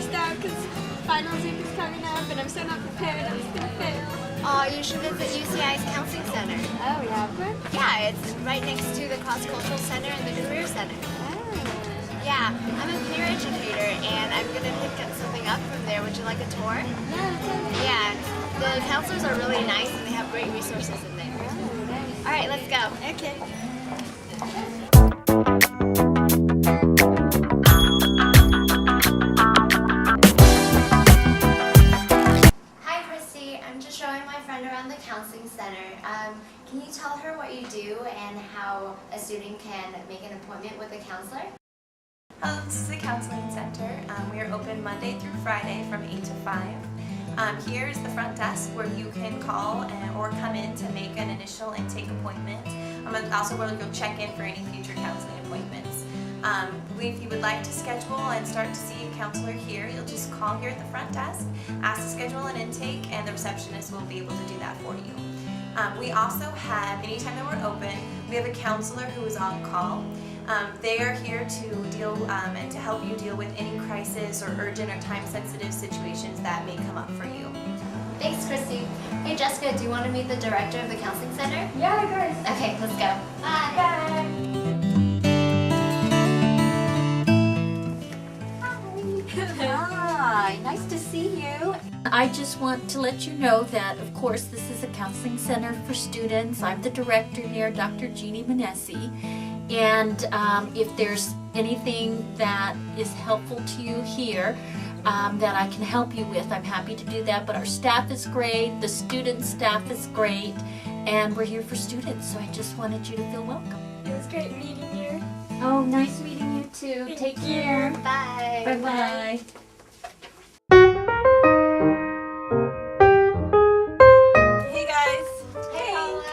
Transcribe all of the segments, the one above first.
stressed out because finals week is coming up and I'm so not prepared. I'm just gonna fail. Oh, you should visit UCI's Counseling Center. Oh, yeah, good. Yeah, it's right next to the Cross-Cultural Center and the Career Center. Oh. Yeah, I'm a peer educator and I'm going to pick something up from there. Would you like a tour? Yeah, the counselors are really nice and they have great resources in there. Oh, nice. All right, let's go. Okay. Hi, Christy. I'm just showing my friend around the Counseling Center. Can you tell her what you do and how a student can make an appointment with a counselor? Hello, this is the Counseling Center. We are open Monday through Friday from 8 to 5. Here is the front desk where you can call or come in to make an initial intake appointment. Also where you'll check in for any future counseling appointments. If you would like to schedule and start to see a counselor here, you'll just call here at the front desk, ask to schedule an intake, and the receptionist will be able to do that for you. We also have, anytime that we're open, we have a counselor who is on call. They are here to deal and to help you deal with any crisis or urgent or time-sensitive situations that may come up for you. Thanks, Christy. Hey, Jessica, do you want to meet the director of the Counseling Center? Yeah, of course. Okay, let's go. Bye. Bye. Hi, nice to see you. I just want to let you know that, of course, this is a counseling center for students. I'm the director here, Dr. Jeannie Manessi. And if there's anything that is helpful to you here that I can help you with, I'm happy to do that. But our staff is great, the student staff is great, and we're here for students. So I just wanted you to feel welcome. It was great meeting you. Oh, nice meeting you too. Take care. Bye. Bye-bye. Hey guys! Hey, Paula.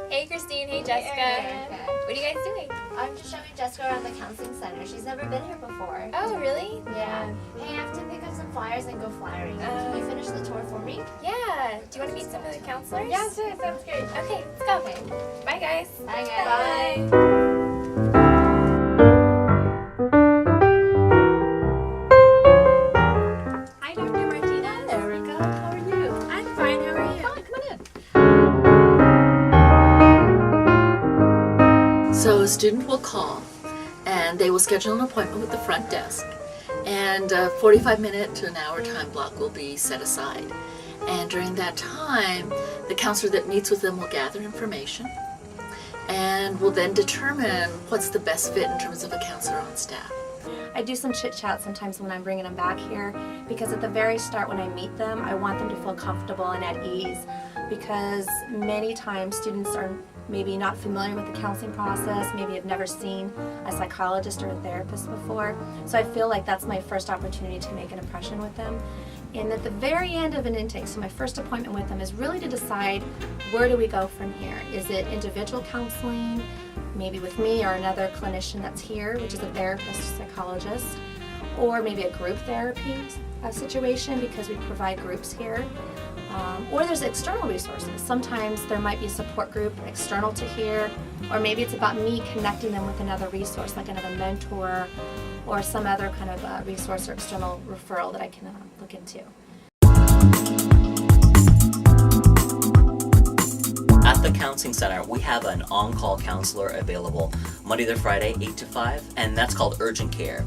Hey Christine, hey Jessica. Hey. What are you guys doing? I'm just showing Jessica around the Counseling Center. She's never been here before. Oh, really? Yeah. Hey, I have to pick up some flyers and go flyering. Can you finish the tour for me? Yeah. Do you want to meet some of the counselors? Yeah, sure, sounds great. Okay, let's go. Okay. Bye guys. Bye, guys. Hi, Dr. Martinez. There we go. How are you? I'm fine. How are you? Come on in. So a student will call and they will schedule an appointment with the front desk, and a 45-minute to an hour time block will be set aside. And during that time, the counselor that meets with them will gather information and will then determine what's the best fit in terms of a counselor on staff. I do some chit chat sometimes when I'm bringing them back here, because at the very start when I meet them, I want them to feel comfortable and at ease, because many times students are maybe not familiar with the counseling process, maybe have never seen a psychologist or a therapist before. So I feel like that's my first opportunity to make an impression with them. And at the very end of an intake, so my first appointment with them is really to decide, where do we go from here? Is it individual counseling, maybe with me or another clinician that's here, which is a therapist, psychologist, or maybe a group therapy situation, because we provide groups here. Or there's external resources. Sometimes there might be a support group external to here, or maybe it's about me connecting them with another resource, like another mentor, or some other kind of resource or external referral that I can look into. At the Counseling Center, we have an on-call counselor available Monday through Friday, 8 to 5, and that's called urgent care.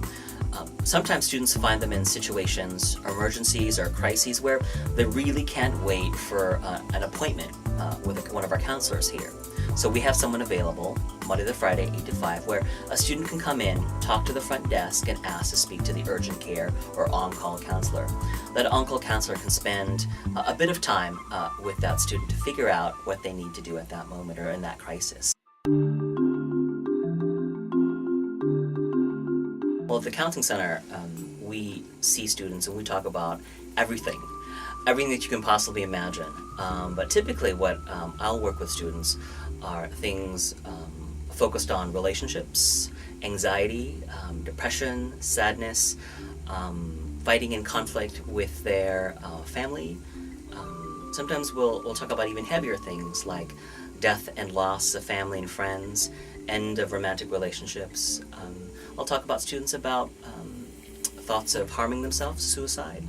Sometimes students find them in situations, emergencies or crises, where they really can't wait for an appointment with one of our counselors here. So we have someone available Monday to Friday, 8 to 5, where a student can come in, talk to the front desk, and ask to speak to the urgent care or on-call counselor. That on-call counselor can spend a bit of time with that student to figure out what they need to do at that moment or in that crisis. Well, at the Counseling Center, we see students and we talk about everything that you can possibly imagine. But typically what I'll work with students are things focused on relationships, anxiety, depression, sadness, fighting in conflict with their family. Sometimes we'll talk about even heavier things like death and loss of family and friends, end of romantic relationships. I'll talk about students about thoughts of harming themselves, suicide,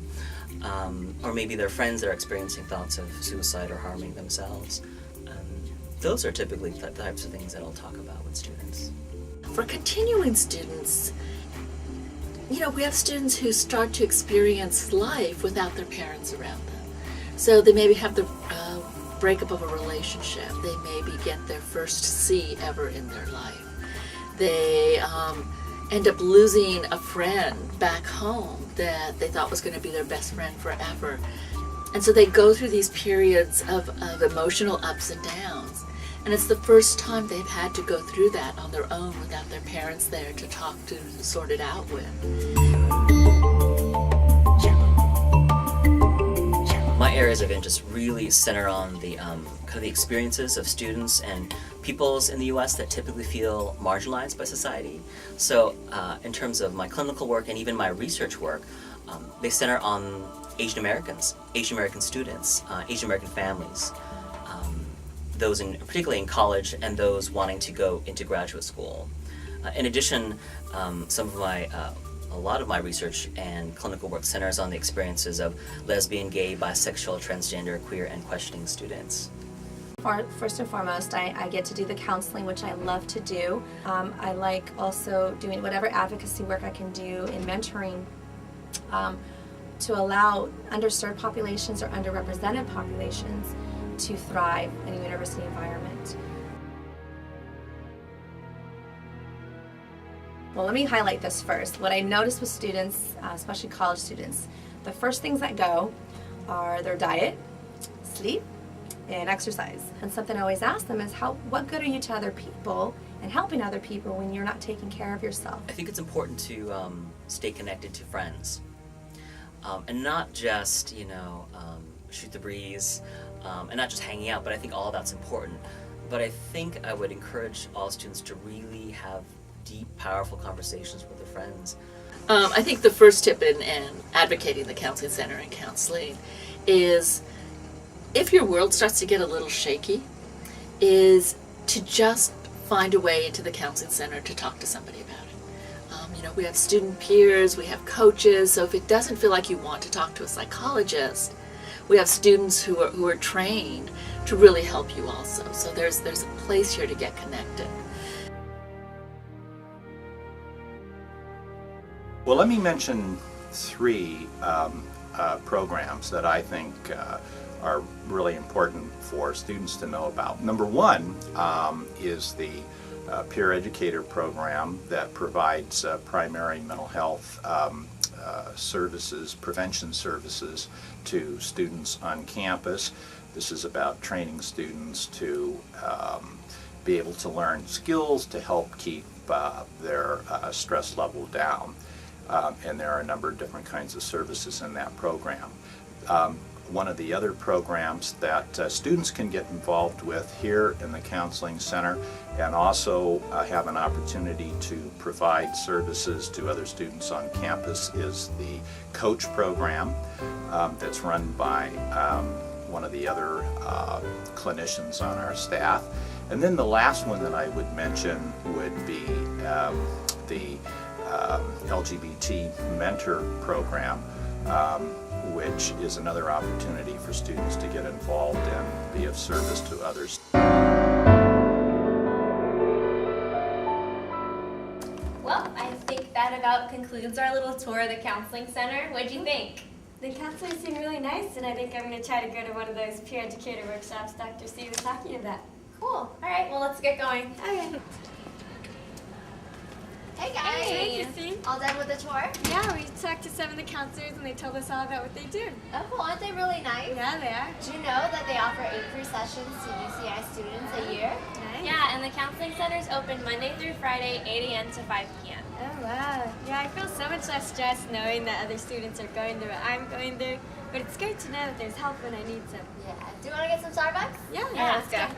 or maybe their friends that are experiencing thoughts of suicide or harming themselves. Those are typically the types of things that I'll talk about with students. For continuing students, we have students who start to experience life without their parents around them. So they maybe have the breakup of a relationship. They maybe get their first C ever in their life. They end up losing a friend back home that they thought was going to be their best friend forever. And so they go through these periods of emotional ups and downs. And it's the first time they've had to go through that on their own without their parents there to talk to, sort it out with. My areas of interest really center on the kind of the experiences of students and peoples in the U.S. that typically feel marginalized by society. So in terms of my clinical work and even my research work, they center on Asian Americans, Asian American students, Asian American families, those particularly in college and those wanting to go into graduate school. In addition, a lot of my research and clinical work centers on the experiences of lesbian, gay, bisexual, transgender, queer, and questioning students. First and foremost, I get to do the counseling, which I love to do. I like also doing whatever advocacy work I can do in mentoring to allow underserved populations or underrepresented populations to thrive in a university environment. Well, let me highlight this first. What I notice with students, especially college students, the first things that go are their diet, sleep, and exercise. And something I always ask them is, what good are you to other people and helping other people when you're not taking care of yourself? I think it's important to stay connected to friends, and not just shoot the breeze, and not just hanging out. But I think all that's important. But I think I would encourage all students to really have deep, powerful conversations with their friends. I think the first tip in advocating the counseling center and counseling is, if your world starts to get a little shaky, is to just find a way into the counseling center to talk to somebody about it. We have student peers, we have coaches, so if it doesn't feel like you want to talk to a psychologist, we have students who are trained to really help you also. So there's a place here to get connected. Well, let me mention three programs that I think are really important for students to know about. Number one is the peer educator program that provides primary mental health services, prevention services to students on campus. This is about training students to be able to learn skills to help keep their stress level down. And there are a number of different kinds of services in that program. One of the other programs that students can get involved with here in the Counseling Center and also have an opportunity to provide services to other students on campus is the Coach program that's run by one of the other clinicians on our staff. And then the last one that I would mention would be the LGBT Mentor program, which is another opportunity for students to get involved and be of service to others. Well, I think that about concludes our little tour of the Counseling Center. What'd you think? The counselors seem really nice, and I think I'm going to try to go to one of those peer educator workshops Dr. C was talking about. Cool. All right, well, let's get going. Okay. Hey guys! Hey. Christine. All done with the tour? Yeah, we talked to some of the counselors, and they told us all about what they do. Oh, cool. Aren't they really nice? Yeah, they are. Do you know that they offer 8 free sessions to UCI students a year? Nice. Yeah, and the Counseling Center's open Monday through Friday, 8 a.m. to 5 p.m. Oh, wow. Yeah, I feel so much less stressed knowing that other students are going through what I'm going through, but it's great to know that there's help when I need some. Yeah. Do you want to get some Starbucks? Yeah, let's go.